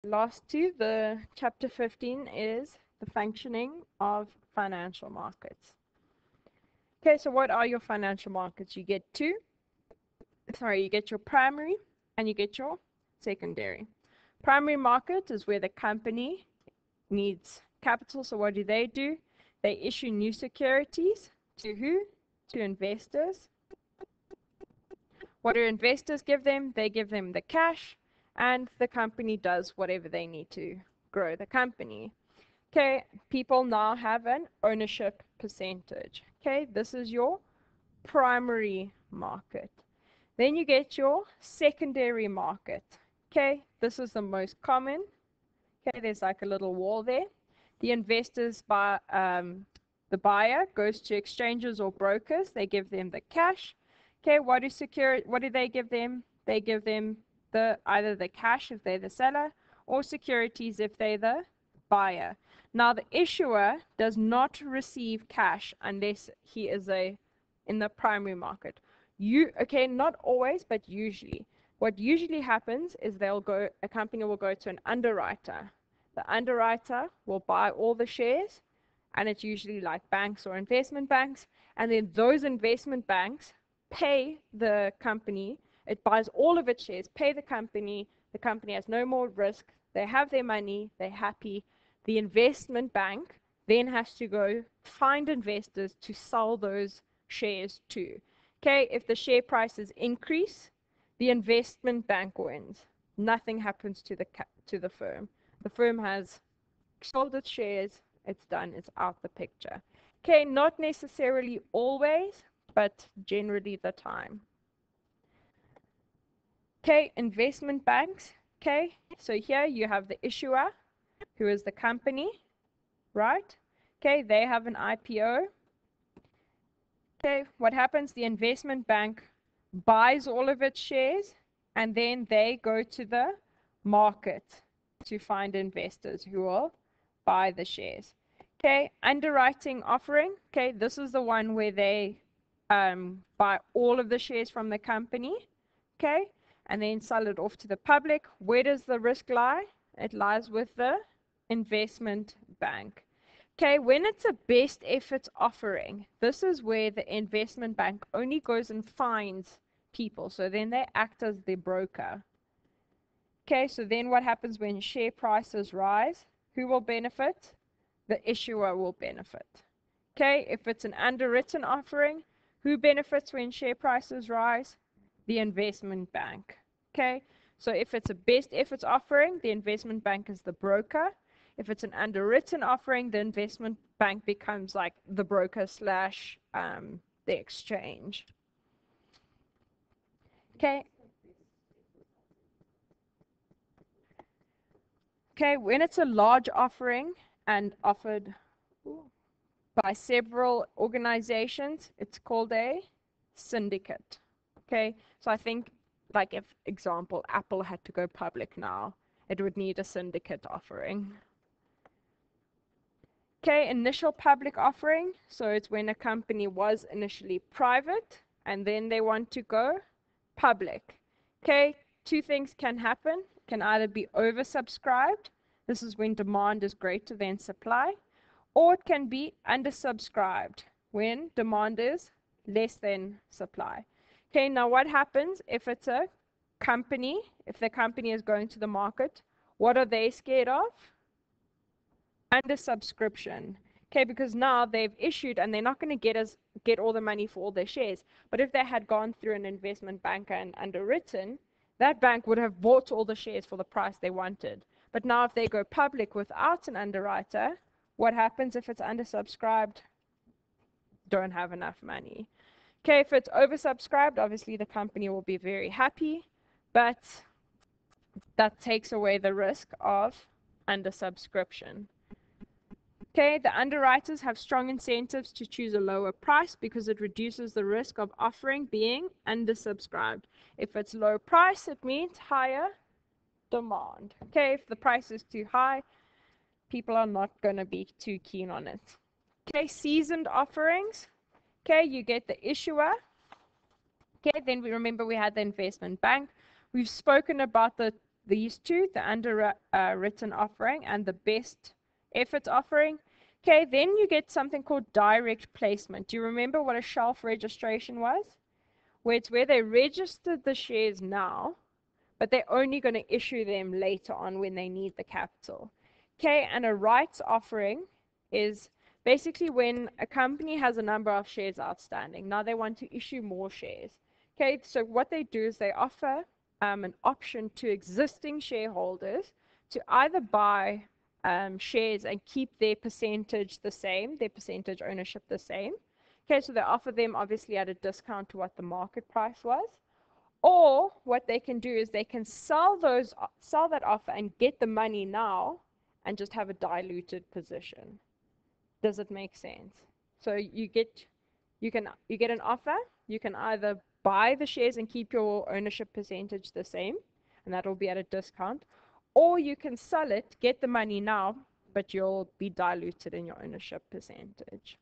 Last two, the chapter 15 is the functioning of financial markets. Okay, so what are your financial markets? You get you get your primary and you get your secondary. Primary market is where the company needs capital. So what do? They issue new securities to who? To investors. What do investors give them? They give them the cash, and the company does whatever they need to grow the company. Okay, people now have an ownership percentage. Okay, this is your primary market. Then you get your secondary market. Okay, this is the most common. Okay, there's like a little wall there. The investors buy, the buyer goes to exchanges or brokers. They give them the cash. Okay, what do they give them? They give them either the cash if they're the seller or securities if they're the buyer. Now the issuer does not receive cash unless he is in the primary market. Not always, but usually. What usually happens is a company will go to an underwriter. The underwriter will buy all the shares, and it's usually like banks or investment banks, and then those investment banks pay the company. It buys all of its shares, pay the company has no more risk, they have their money, they're happy. The investment bank then has to go find investors to sell those shares to. Okay, if the share prices increase, the investment bank wins. Nothing happens to the firm. The firm has sold its shares, it's done, it's out the picture. Okay, not necessarily always, but generally the time. Okay, investment banks. Okay, so here you have the issuer, who is the company, right? Okay, they have an IPO. Okay, what happens? The investment bank buys all of its shares, and then they go to the market to find investors who will buy the shares. Okay, underwriting offering. Okay, this is the one where they buy all of the shares from the company. Okay, and then sell it off to the public. Where does the risk lie? It lies with the investment bank. Okay, when it's a best efforts offering, this is where the investment bank only goes and finds people. So then they act as the broker. Okay, so then what happens when share prices rise? Who will benefit? The issuer will benefit. Okay, if it's an underwritten offering, who benefits when share prices rise? The investment bank. Okay, so if it's a best efforts offering, the investment bank is the broker. If it's an underwritten offering, the investment bank becomes like the broker slash the exchange. Okay. Okay, when it's a large offering and offered by several organizations, it's called a syndicate. Okay, so I think, like, if example, Apple had to go public now, it would need a syndicate offering. Okay, initial public offering. So it's when a company was initially private and then they want to go public. Okay, two things can happen. It can either be oversubscribed. This is when demand is greater than supply. Or it can be undersubscribed when demand is less than supply. Okay, now what happens if it's a company, if the company is going to the market, what are they scared of? Undersubscription. Okay, because now they've issued and they're not going to get all the money for all their shares. But if they had gone through an investment banker and underwritten, that bank would have bought all the shares for the price they wanted. But now if they go public without an underwriter, what happens if it's undersubscribed? Don't have enough money. Okay, if it's oversubscribed, obviously the company will be very happy, but that takes away the risk of undersubscription. Okay, the underwriters have strong incentives to choose a lower price because it reduces the risk of offering being undersubscribed. If it's low price, it means higher demand. Okay, if the price is too high, people are not going to be too keen on it. Okay, seasoned offerings. Okay, you get the issuer. Okay, then we had the investment bank. We've spoken about the these two, the underwritten offering and the best efforts offering. Okay, then you get something called direct placement. Do you remember what a shelf registration was? Where it's where they registered the shares now, but they're only going to issue them later on when they need the capital. Okay, and a rights offering is basically when a company has a number of shares outstanding. Now they want to issue more shares. Okay, so what they do is they offer an option to existing shareholders to either buy shares and keep their percentage the same, their percentage ownership the same. Okay, so they offer them obviously at a discount to what the market price was. Or what they can do is they can sell that offer and get the money now and just have a diluted position. Does it make sense? So you get an offer, you can either buy the shares and keep your ownership percentage the same, and that'll be at a discount, or you can sell it, get the money now, but you'll be diluted in your ownership percentage.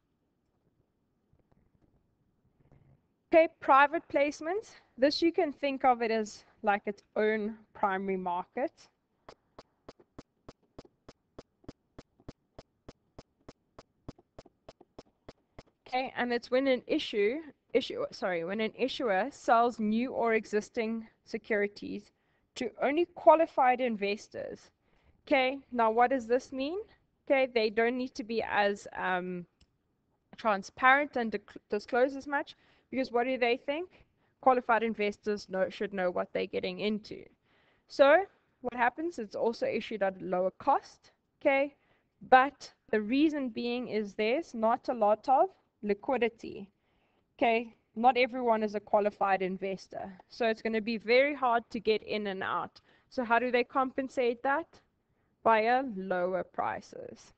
Okay, private placements. This you can think of it as like its own primary market. Okay, and it's when an when an issuer sells new or existing securities to only qualified investors. Okay, now what does this mean? Okay, they don't need to be as transparent and disclose as much, because what do they think? Qualified investors should know what they're getting into. So what happens? It's also issued at a lower cost, okay? But the reason being is there's not a lot of liquidity, okay? Not everyone is a qualified investor, so it's going to be very hard to get in and out. So how do they compensate that? Via lower prices.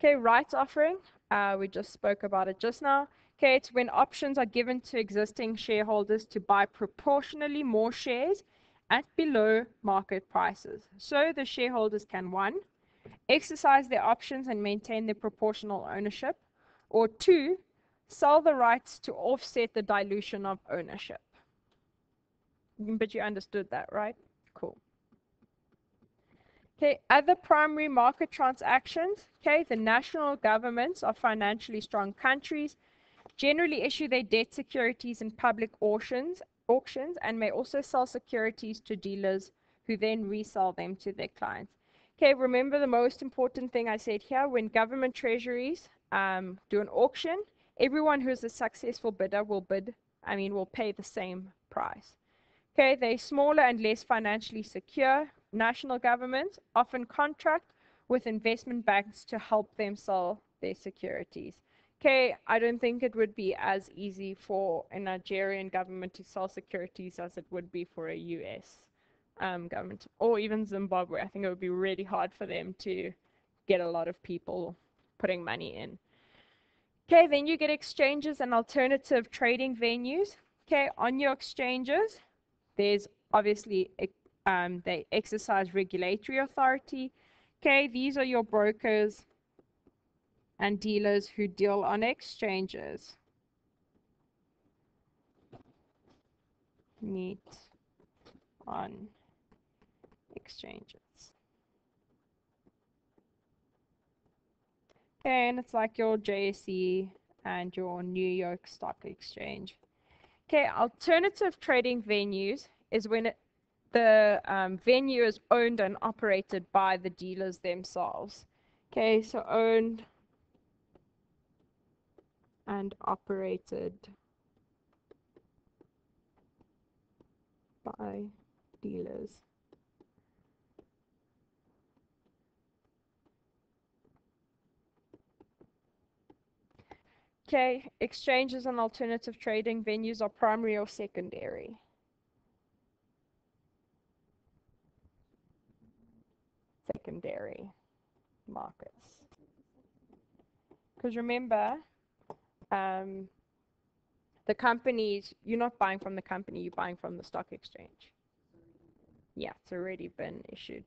Okay, rights offering, we just spoke about it just now. Okay, it's when options are given to existing shareholders to buy proportionally more shares at below market prices. So the shareholders can, one, exercise their options and maintain their proportional ownership, or two, sell the rights to offset the dilution of ownership. But you understood that, right? Cool. Okay, other primary market transactions. Okay, the national governments of financially strong countries generally issue their debt securities in public auctions and may also sell securities to dealers who then resell them to their clients. Okay, remember the most important thing I said here: when government treasuries do an auction, everyone who's a successful bidder will pay the same price. Okay, they're smaller and less financially secure. National governments often contract with investment banks to help them sell their securities. Okay, I don't think it would be as easy for a Nigerian government to sell securities as it would be for a US government, or even Zimbabwe. I think it would be really hard for them to get a lot of people putting money in. Okay, then you get exchanges and alternative trading venues. Okay, on your exchanges, there's obviously they exercise regulatory authority. Okay, these are your brokers and dealers who deal on exchanges. Meet on exchanges. Okay, and it's like your JSE and your New York Stock Exchange. Okay, alternative trading venues is when the venue is owned and operated by the dealers themselves. Okay, so owned and operated by dealers. Okay, exchanges and alternative trading venues are primary or secondary? Secondary markets. Because remember, the companies, you're not buying from the company, you're buying from the stock exchange. Yeah, it's already been issued.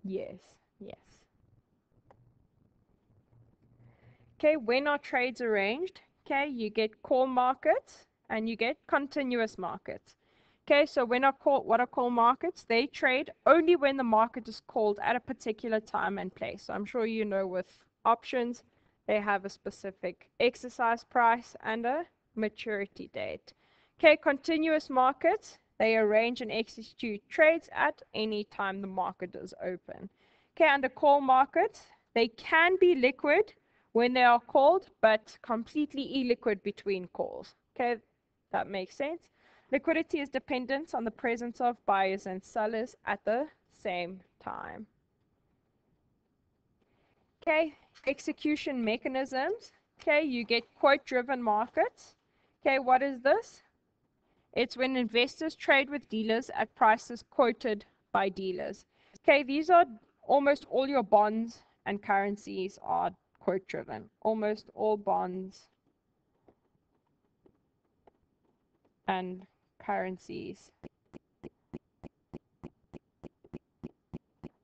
Yes, yes. Okay, when are trades arranged? Okay, you get call markets and you get continuous markets. Okay, so what are call markets? They trade only when the market is called at a particular time and place. So I'm sure you know with options, they have a specific exercise price and a maturity date. Okay, continuous markets, they arrange and execute trades at any time the market is open. Okay, under call markets, they can be liquid when they are called, but completely illiquid between calls. Okay, that makes sense. Liquidity is dependent on the presence of buyers and sellers at the same time. Okay, execution mechanisms. Okay, you get quote-driven markets. Okay, what is this? It's when investors trade with dealers at prices quoted by dealers. Okay, these are almost all your bonds and currencies are quote-driven. Almost all bonds and currencies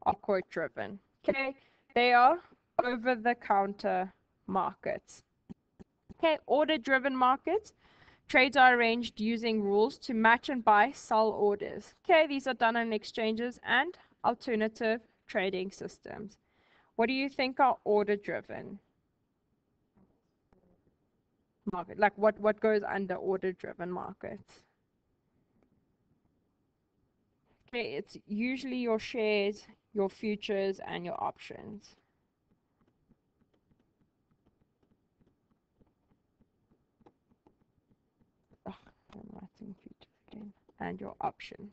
are quote driven. Okay, they are over the counter markets. Okay, order driven markets. Trades are arranged using rules to match and buy sell orders. Okay, these are done on exchanges and alternative trading systems. What do you think are order driven market? Like what goes under order driven markets? Okay, it's usually your shares, your futures, and your options. Ugh, I'm writing futures again. And your options.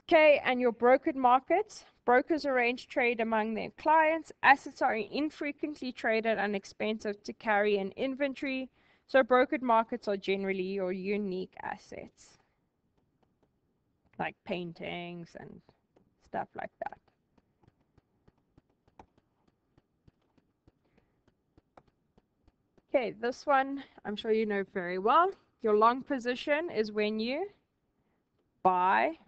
Okay, and your brokered markets. Brokers arrange trade among their clients. Assets are infrequently traded and expensive to carry in inventory. So brokered markets are generally your unique assets, like paintings and stuff like that. Okay, this one I'm sure you know very well. Your long position is when you buy,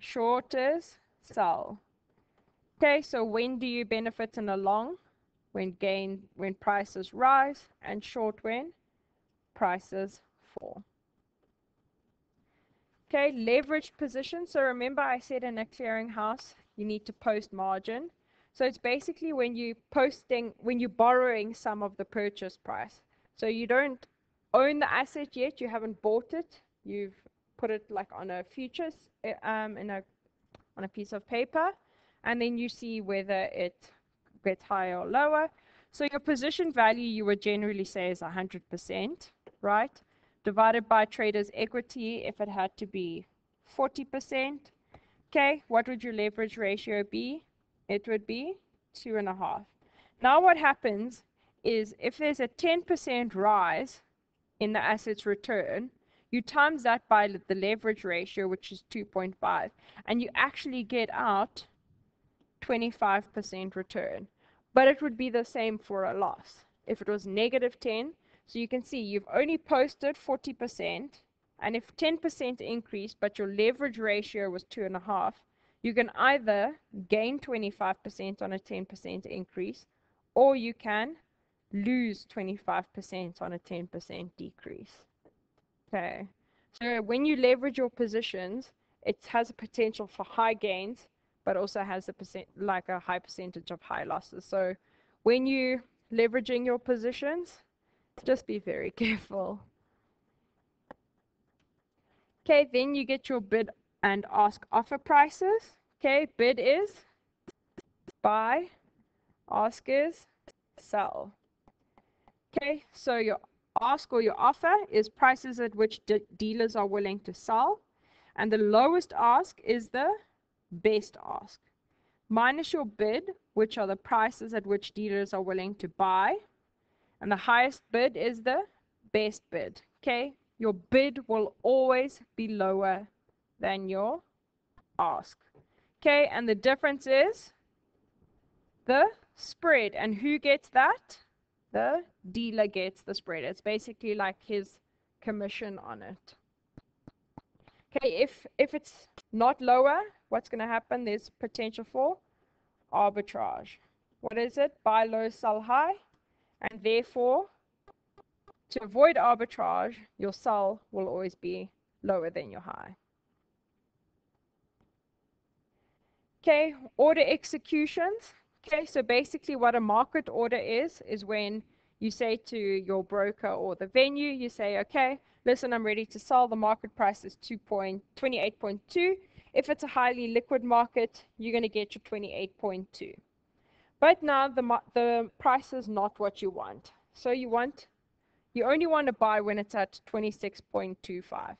short is sell. Okay, so when do you benefit in a long? When prices rise, and short when prices fall. Okay, leveraged position. So remember I said in a clearinghouse, you need to post margin. So it's basically when you're borrowing some of the purchase price. So you don't own the asset yet, you haven't bought it, you've put it like on a futures, on a piece of paper, and then you see whether it gets higher or lower. So your position value you would generally say is 100%, right? Divided by trader's equity if it had to be 40%. Okay, what would your leverage ratio be? It would be 2.5. Now what happens is if there's a 10% rise in the asset's return, you times that by the leverage ratio, which is 2.5, and you actually get out 25% return. But it would be the same for a loss. If it was negative 10, so you can see you've only posted 40%, and if 10% increased, but your leverage ratio was 2.5, you can either gain 25% on a 10% increase, or you can lose 25% on a 10% decrease. Okay, so when you leverage your positions, it has a potential for high gains, but also has a high percentage of high losses. So when you leveraging your positions, just be very careful. Okay, then you get your bid and ask offer prices. Okay, bid is buy, ask is sell. Okay, so your ask or your offer is prices at which dealers are willing to sell, and the lowest ask is the best ask. Minus your bid, which are the prices at which dealers are willing to buy, and the highest bid is the best bid. Okay, your bid will always be lower than your ask. Okay, and the difference is the spread. And who gets that? The dealer gets the spread. It's basically like his commission on it. Okay, if it's not lower, what's going to happen? There's potential for arbitrage. what is it? Buy low, sell high. And therefore, to avoid arbitrage, your sell will always be lower than your high. Okay, order executions. Okay, so basically what a market order is when you say to your broker or the venue, you say, okay, listen, I'm ready to sell. The market price is 28.2. If it's a highly liquid market, you're going to get your 28.2. But now the price is not what you want. So you only want to buy when it's at 26.25.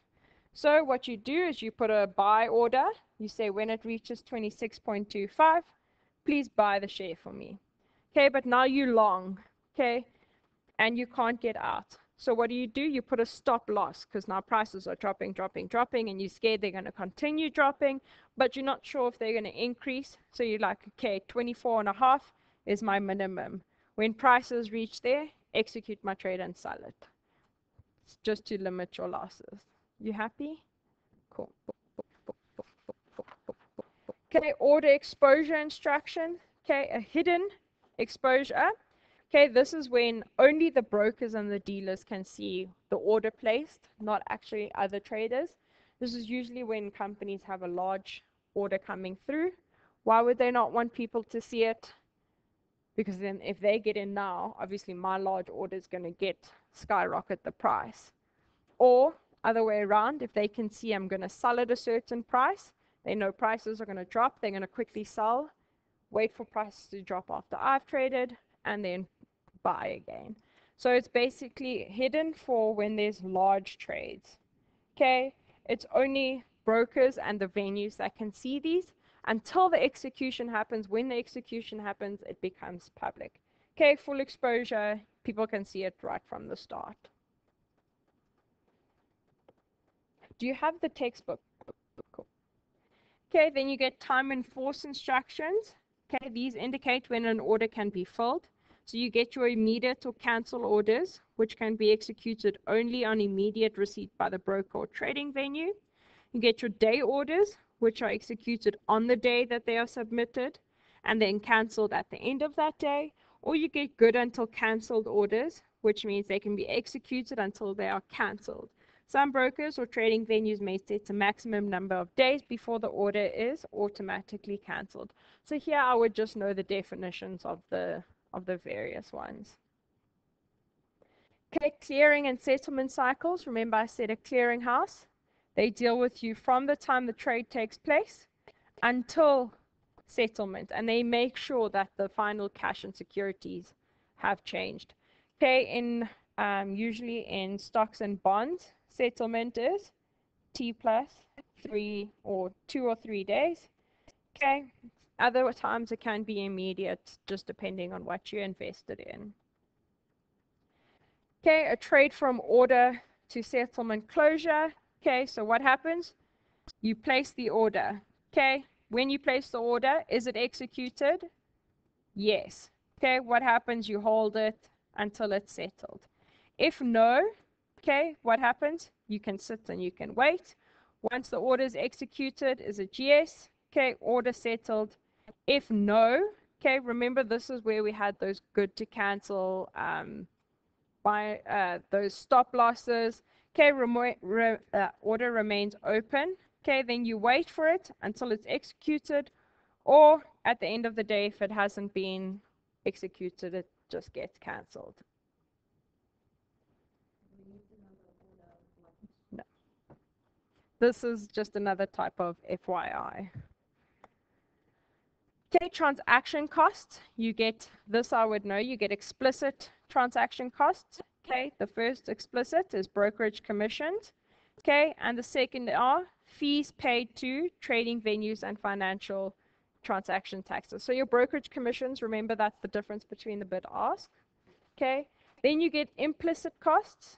So what you do is you put a buy order. You say when it reaches 26.25, please buy the share for me. Okay, but now you long, okay, and you can't get out. So what do? You put a stop loss because now prices are dropping, and you're scared they're going to continue dropping, but you're not sure if they're going to increase. So you're like, okay, 24.5 is my minimum. When prices reach there, execute my trade and sell it. It's just to limit your losses. You happy? Cool. Okay, order exposure instruction. Okay, a hidden exposure. Okay, this is when only the brokers and the dealers can see the order placed, not actually other traders. This is usually when companies have a large order coming through. Why would they not want people to see it? Because then if they get in now, obviously my large order is going to skyrocket the price. Or other way around, if they can see I'm going to sell at a certain price, they know prices are going to drop, they're going to quickly sell, wait for prices to drop after I've traded, and then buy again. So it's basically hidden for when there's large trades. Okay, it's only brokers and the venues that can see these until the execution happens. When the execution happens, it becomes public. Okay, full exposure, people can see it right from the start. Do you have the textbook? Cool. Okay, then you get time and force instructions. Okay, these indicate when an order can be filled. So you get your immediate or cancel orders, which can be executed only on immediate receipt by the broker or trading venue. You get your day orders, which are executed on the day that they are submitted and then canceled at the end of that day. Or you get good until canceled orders, which means they can be executed until they are canceled. Some brokers or trading venues may set a maximum number of days before the order is automatically canceled. So here I would just know the definitions of the various ones. Okay, clearing and settlement cycles. Remember I said a clearinghouse. They deal with you from the time the trade takes place until settlement, and they make sure that the final cash and securities have changed. Okay, usually in stocks and bonds, settlement is T plus 2 or 3 days. Okay, other times it can be immediate, just depending on what you invested in. Okay, a trade from order to settlement closure. Okay, so what happens? You place the order. Okay, when you place the order, is it executed? Yes. Okay, what happens? You hold it until it's settled. If no, okay, what happens? You can sit and you can wait. Once the order is executed, is it yes? Okay, order settled. If no, okay, remember this is where we had those good to cancel those stop losses. Okay, order remains open. Okay, then you wait for it until it's executed, or at the end of the day, if it hasn't been executed, it just gets cancelled. No. This is just another type of FYI. Okay, transaction costs. You get this, I would know, you get explicit transaction costs. Okay, the first explicit is brokerage commissions. Okay, and the second are fees paid to trading venues and financial transaction taxes. So your brokerage commissions, remember that's the difference between the bid ask. Okay, then you get implicit costs.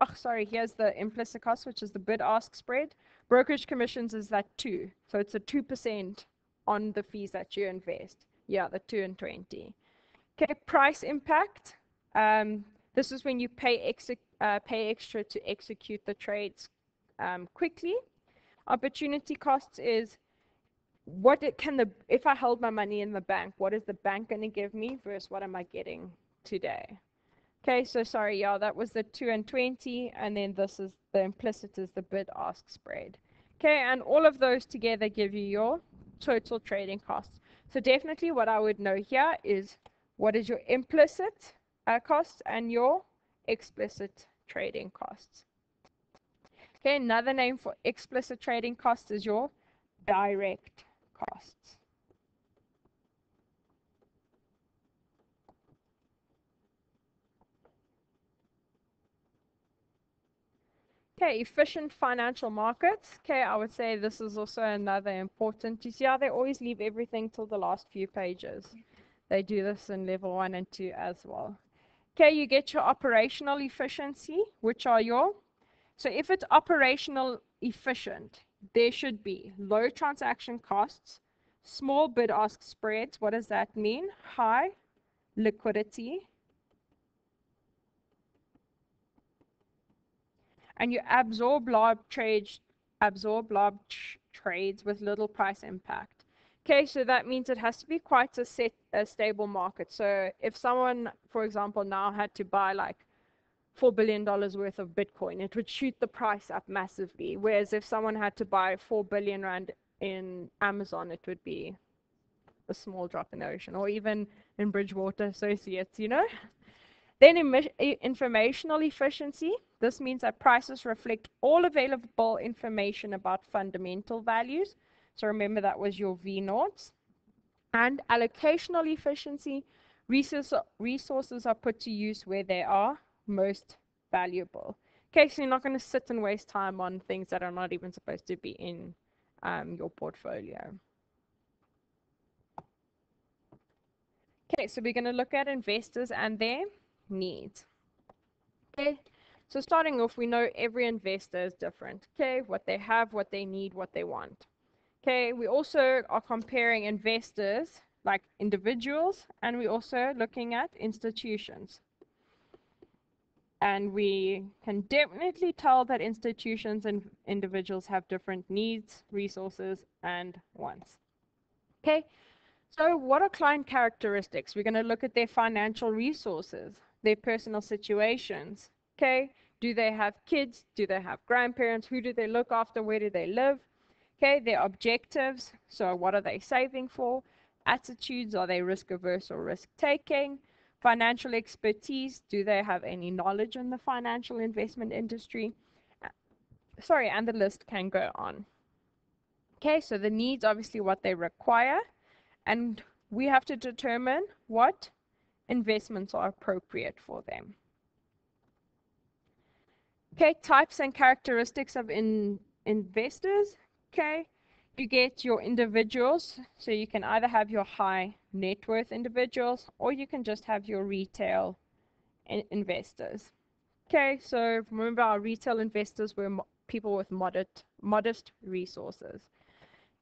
Oh, sorry, here's the implicit cost, which is the bid ask spread. Brokerage commissions is that 2. So it's a 2% on the fees that you invest. Yeah, the 2 and 20. Okay, price impact. This is when you pay extra to execute the trades quickly. Opportunity costs is if I hold my money in the bank, what is the bank going to give me versus what am I getting today? Okay, so sorry, yeah, that was the 2 and 20, and then this is the implicit is the bid-ask spread. Okay, and all of those together give you your total trading costs. So definitely what I would know here is what is your implicit cost and your explicit trading costs. Okay, another name for explicit trading costs is your direct costs. Okay, efficient financial markets. Okay, I would say this is also another important. You see how they always leave everything till the last few pages. They do this in level 1 and 2 as well. Okay, you get your operational efficiency, which are your, so if it's operational efficient, there should be low transaction costs, small bid-ask spreads. What does that mean? High liquidity, and you absorb trades with little price impact. Okay, so that means it has to be quite a stable market. So if someone, for example, now had to buy like $4 billion worth of Bitcoin, it would shoot the price up massively. Whereas if someone had to buy 4 billion rand in Amazon, it would be a small drop in the ocean, or even in Bridgewater Associates, you know? Then informational efficiency. This means that prices reflect all available information about fundamental values. So remember that was your V naughts. And allocational efficiency. Resources are put to use where they are most valuable. Okay, so you're not going to sit and waste time on things that are not even supposed to be in your portfolio. Okay, so we're going to look at investors and their needs. Okay, so starting off, we know every investor is different. Okay, what they have, what they need, what they want. Okay, we also are comparing investors like individuals, and we're also looking at institutions. And we can definitely tell that institutions and individuals have different needs, resources, and wants. Okay, so what are client characteristics? We're going to look at their financial resources, their personal situations. Okay, do they have kids? Do they have grandparents? Who do they look after? Where do they live? Okay, their objectives. So what are they saving for? Attitudes, are they risk averse or risk taking? Financial expertise, do they have any knowledge in the financial investment industry? Sorry, and the list can go on. Okay, so the needs, obviously what they require, and we have to determine what investments are appropriate for them. Okay, types and characteristics of investors. Okay, you get your individuals, so you can either have your high net worth individuals, or you can just have your retail investors. Okay, so remember our retail investors were people with modest resources.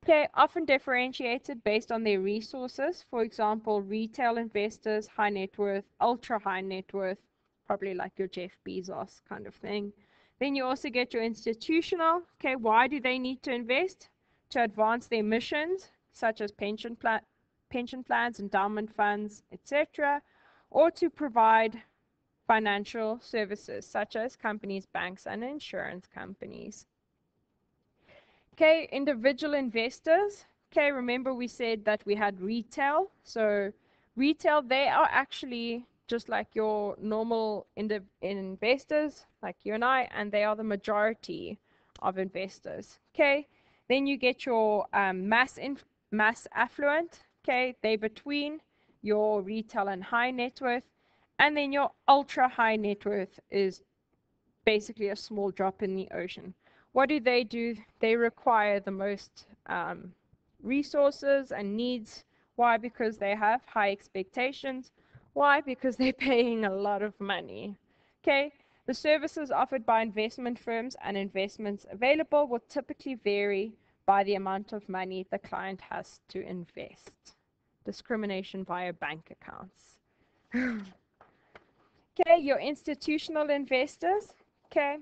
Okay, often differentiated based on their resources. For example, retail investors, high net worth, ultra high net worth, probably like your Jeff Bezos kind of thing. Then you also get your institutional. Okay, why do they need to invest? To advance their missions, such as pension plans, endowment funds, etc., or to provide financial services, such as companies, banks, and insurance companies. Okay, individual investors. Okay, remember we said that we had retail. So retail, they are actually just like your normal investors, like you and I, and they are the majority of investors. Okay, then you get your mass affluent. Okay, they between your retail and high net worth, and then your ultra high net worth is basically a small drop in the ocean. What do? They require the most resources and needs. Why? Because they have high expectations. Why? Because they're paying a lot of money. Okay, the services offered by investment firms and investments available will typically vary by the amount of money the client has to invest. Discrimination via bank accounts. Okay, your institutional investors. Okay,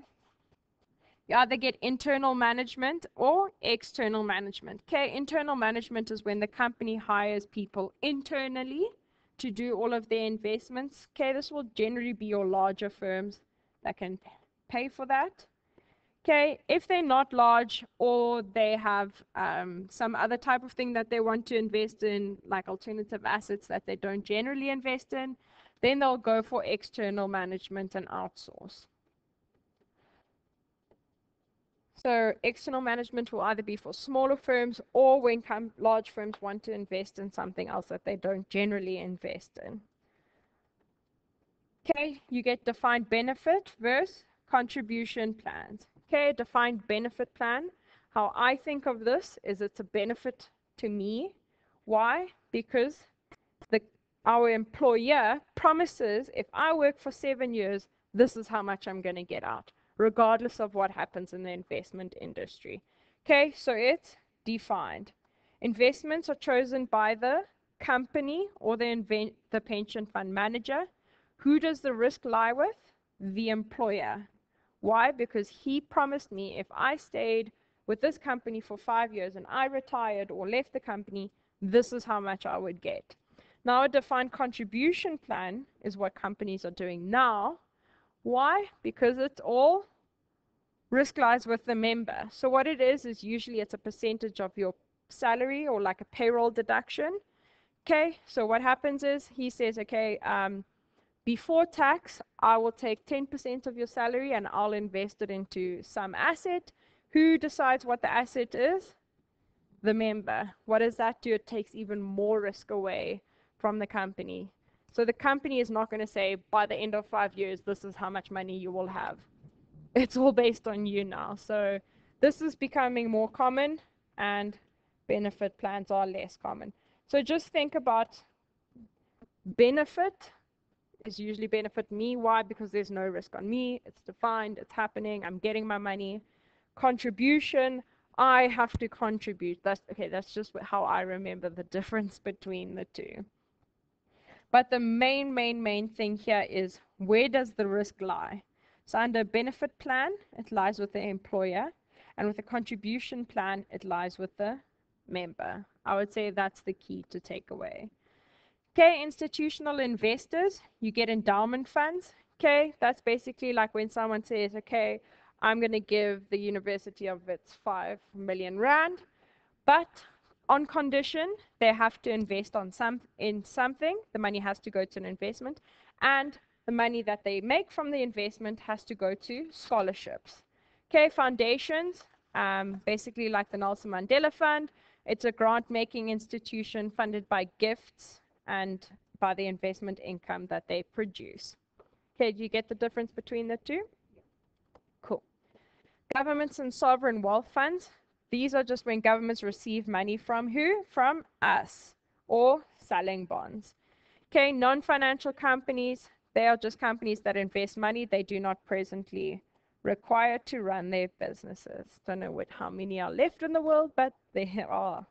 You either get internal management or external management. Okay, internal management is when the company hires people internally to do all of their investments. Okay, this will generally be your larger firms that can pay for that. Okay, if they're not large or they have some other type of thing that they want to invest in, like alternative assets that they don't generally invest in, then they'll go for external management and outsource. So external management will either be for smaller firms or when large firms want to invest in something else that they don't generally invest in. Okay, you get defined benefit versus contribution plans. Okay, defined benefit plan. How I think of this is it's a benefit to me. Why? Because our employer promises if I work for 7 years, this is how much I'm going to get out, regardless of what happens in the investment industry. Okay, so it's defined. Investments are chosen by the company or the pension fund manager. Who does the risk lie with? The employer. Why? Because he promised me if I stayed with this company for 5 years and I retired or left the company, this is how much I would get. Now, a defined contribution plan is what companies are doing now. Why? Because it's all risk lies with the member. So what it is usually it's a percentage of your salary or like a payroll deduction. Okay, so what happens is he says, okay, before tax, I will take 10% of your salary and I'll invest it into some asset. Who decides what the asset is? The member. What does that do? It takes even more risk away from the company. So the company is not going to say, by the end of 5 years, this is how much money you will have. It's all based on you now. So this is becoming more common and benefit plans are less common. So just think about benefit is usually benefit me. Why? Because there's no risk on me. It's defined. It's happening. I'm getting my money. Contribution, I have to contribute. That's just how I remember the difference between the two. But the main thing here is where does the risk lie? So under a benefit plan, it lies with the employer. And with a contribution plan, it lies with the member. I would say that's the key to take away. Okay, institutional investors, you get endowment funds. Okay, that's basically like when someone says, okay, I'm going to give the University of Wits 5 million rand, but on condition they have to invest in something. The money has to go to an investment, and the money that they make from the investment has to go to scholarships. Okay, foundations, basically like the Nelson Mandela Fund. It's a grant-making institution funded by gifts and by the investment income that they produce. Okay, do you get the difference between the two? Cool. Governments and sovereign wealth funds. These are just when governments receive money from who? From us, or selling bonds. Okay, non-financial companies, they are just companies that invest money they do not presently require to run their businesses. Don't know how many are left in the world, but there are.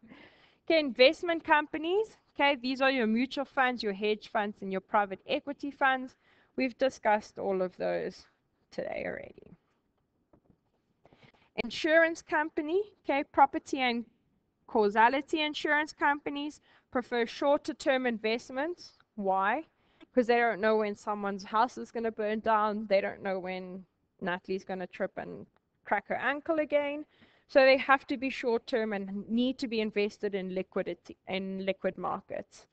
Okay, investment companies. Okay, these are your mutual funds, your hedge funds, and your private equity funds. We've discussed all of those today already. Insurance company. Okay, property and causality insurance companies prefer shorter term investments. Why? Because they don't know when someone's house is going to burn down. They don't know when Natalie's going to trip and crack her ankle again. So they have to be short term and need to be invested in liquid markets.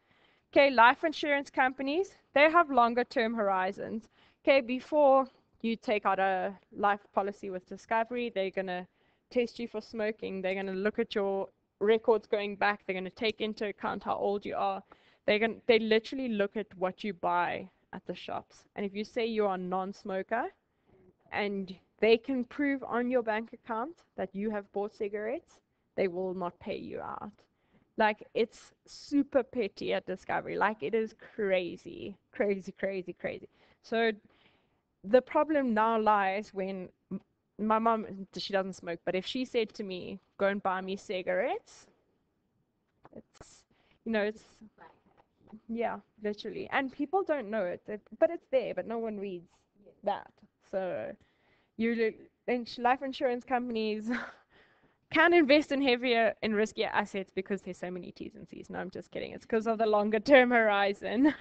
Okay, life insurance companies, they have longer term horizons. Okay, before you take out a life policy with Discovery, they're going to test you for smoking. They're going to look at your records going back. They're going to take into account how old you are. They literally look at what you buy at the shops. And if you say you are a non-smoker and they can prove on your bank account that you have bought cigarettes, they will not pay you out. Like, it's super petty at Discovery. Like, it is crazy. So the problem now lies when my mom, she doesn't smoke, but if she said to me, go and buy me cigarettes, it's, it's, yeah, literally. And people don't know it, but it's there, but no one reads that. So life insurance companies can invest in riskier assets because there's so many T's and C's. No, I'm just kidding. It's because of the longer term horizon.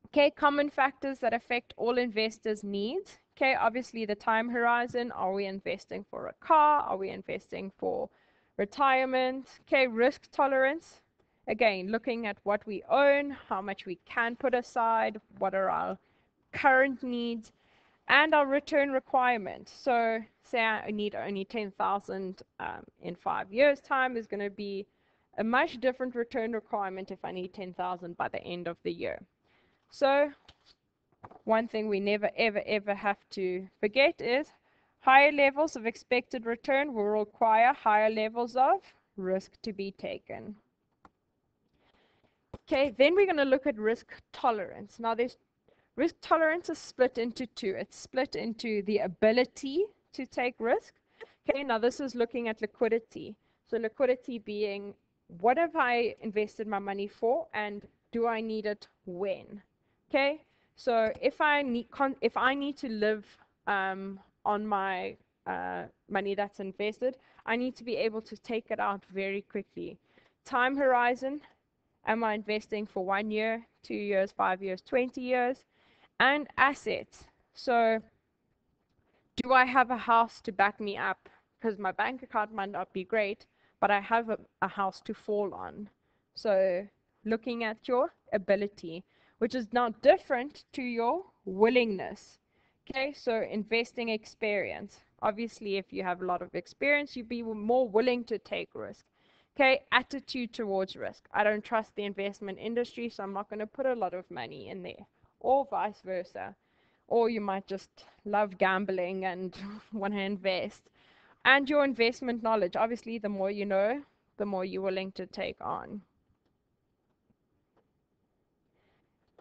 Okay, common factors that affect all investors' needs. Okay, obviously the time horizon. Are we investing for a car? Are we investing for retirement? Okay, risk tolerance. Again, looking at what we own, how much we can put aside, what are our current needs, and our return requirement. So say I need only 10,000 in 5 years' time is going to be a much different return requirement if I need 10,000 by the end of the year. So one thing we never, ever, ever have to forget is higher levels of expected return will require higher levels of risk to be taken. Okay, then we're going to look at risk tolerance. Now, risk tolerance is split into two. It's split into the ability to take risk. Okay, now this is looking at liquidity. So liquidity being, what have I invested my money for, and do I need it when? Okay, so if I need to live on my money that's invested, I need to be able to take it out very quickly. Time horizon, am I investing for 1 year, 2 years, 5 years, 20 years? And assets. So do I have a house to back me up? Because my bank account might not be great, but I have a house to fall on. So looking at your ability, which is now different to your willingness. Okay, so investing experience. Obviously, if you have a lot of experience, you'd be more willing to take risk. Okay, attitude towards risk. I don't trust the investment industry, so I'm not going to put a lot of money in there, or vice versa. Or you might just love gambling and want to invest. And your investment knowledge. Obviously, the more you know, the more you're willing to take on.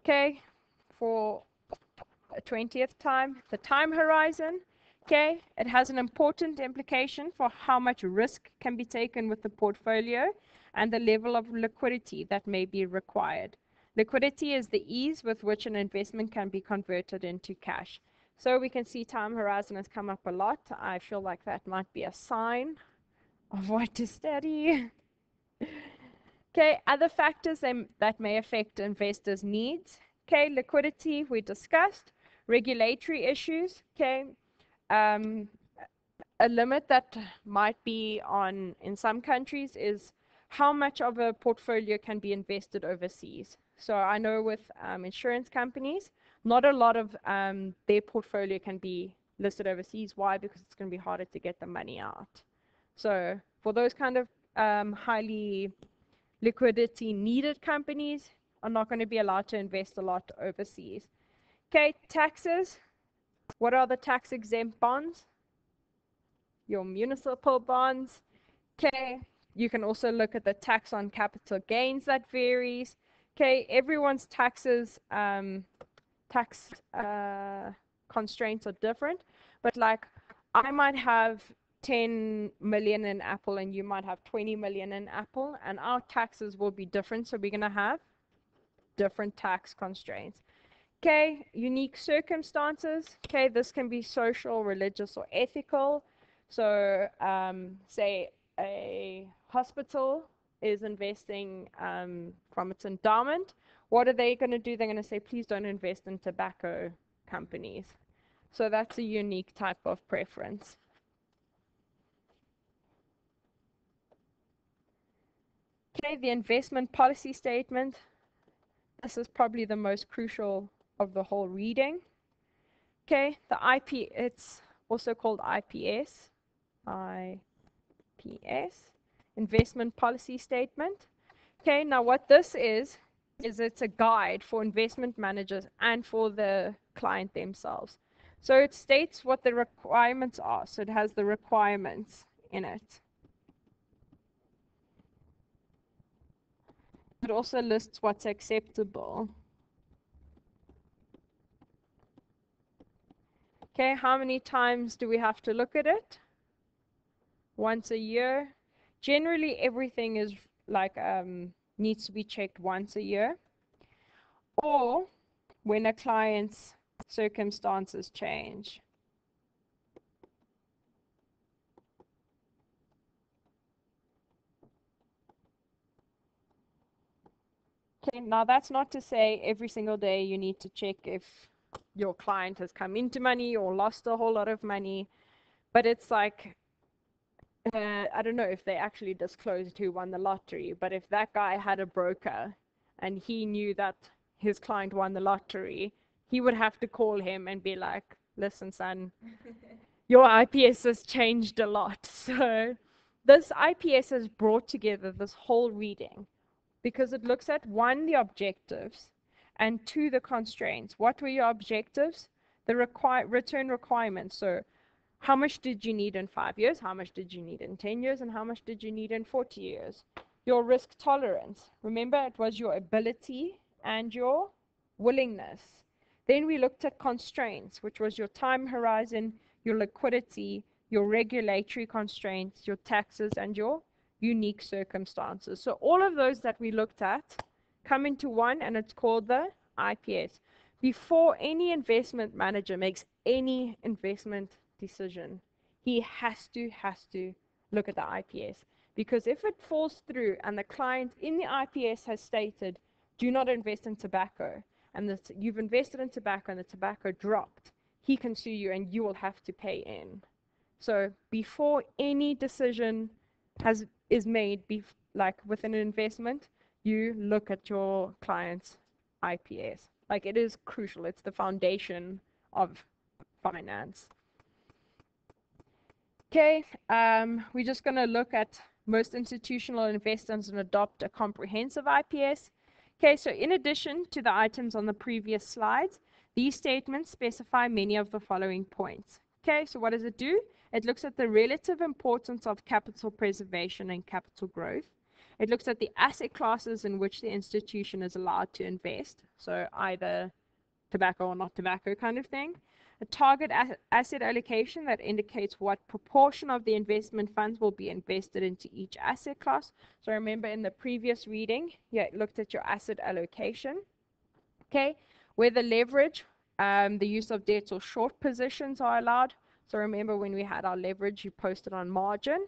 Okay, for a 20th time, the time horizon. Okay, it has an important implication for how much risk can be taken with the portfolio and the level of liquidity that may be required. Liquidity is the ease with which an investment can be converted into cash. So we can see time horizon has come up a lot. I feel like that might be a sign of what to study. Okay, other factors that may affect investors' needs. Okay, liquidity, we discussed. Regulatory issues. Okay, a limit that might be on in some countries is how much of a portfolio can be invested overseas. So I know with insurance companies, not a lot of their portfolio can be listed overseas. Why? Because it's going to be harder to get the money out. So for those kind of highly liquidity needed companies are not going to be allowed to invest a lot overseas. Okay, taxes. What are the tax exempt bonds? Your municipal bonds. Okay, you can also look at the tax on capital gains that varies. Okay, everyone's taxes, tax constraints are different, but like I might have 10 million in Apple and you might have 20 million in Apple, and our taxes will be different, so we're going to have different tax constraints. Okay, unique circumstances. Okay, this can be social, religious, or ethical. So, say a hospital is investing from its endowment. What are they going to do? They're going to say, please don't invest in tobacco companies. So that's a unique type of preference. Okay, the investment policy statement. This is probably the most crucial of the whole reading. Okay, the IP, it's also called IPS. IPS, investment policy statement. Okay, now what this is it's a guide for investment managers and for the client themselves. So it states what the requirements are. So it has the requirements in it. It also lists what's acceptable. Okay, how many times do we have to look at it? Once a year. Generally, everything is like needs to be checked once a year, or when a client's circumstances change. Okay, now that's not to say every single day you need to check if your client has come into money or lost a whole lot of money, but it's like, I don't know if they actually disclosed who won the lottery, but if that guy had a broker and he knew that his client won the lottery, he would have to call him and be like, listen, son, your IPS has changed a lot. So this IPS has brought together this whole reading because it looks at one, the objectives, and two, the constraints. What were your objectives? The return requirements. So how much did you need in 5 years? How much did you need in 10 years? And how much did you need in 40 years? Your risk tolerance. Remember, it was your ability and your willingness. Then we looked at constraints, which was your time horizon, your liquidity, your regulatory constraints, your taxes, and your unique circumstances. So all of those that we looked at come into one, and it's called the IPS. Before any investment manager makes any investment decision, he has to look at the IPS. Because if it falls through and the client in the IPS has stated, do not invest in tobacco, and that you've invested in tobacco and the tobacco dropped, he can sue you and you will have to pay in. So before any decision is made, like with an investment, you look at your client's IPS. Like, it is crucial. It's the foundation of finance. Okay, we're just going to look at most institutional investors and adopt a comprehensive IPS. Okay, so in addition to the items on the previous slides, these statements specify many of the following points. Okay, so what does it do? It looks at the relative importance of capital preservation and capital growth. It looks at the asset classes in which the institution is allowed to invest, so either tobacco or not tobacco kind of thing. A target asset allocation that indicates what proportion of the investment funds will be invested into each asset class. So remember in the previous reading, it looked at your asset allocation. Okay, where the leverage, the use of debts or short positions are allowed. So remember when we had our leverage, you posted on margin.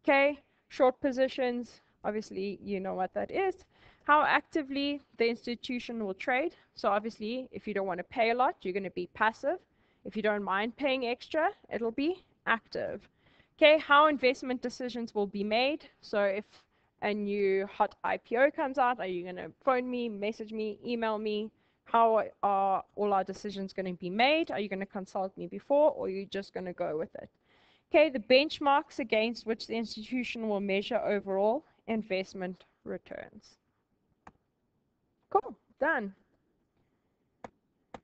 Okay, short positions, obviously you know what that is. How actively the institution will trade. So obviously if you don't want to pay a lot, you're going to be passive. If you don't mind paying extra, it'll be active. Okay, how investment decisions will be made. So if a new hot IPO comes out, are you going to phone me, message me, email me? How are all our decisions going to be made? Are you going to consult me before, or are you just going to go with it? Okay, the benchmarks against which the institution will measure overall investment returns. Cool, done.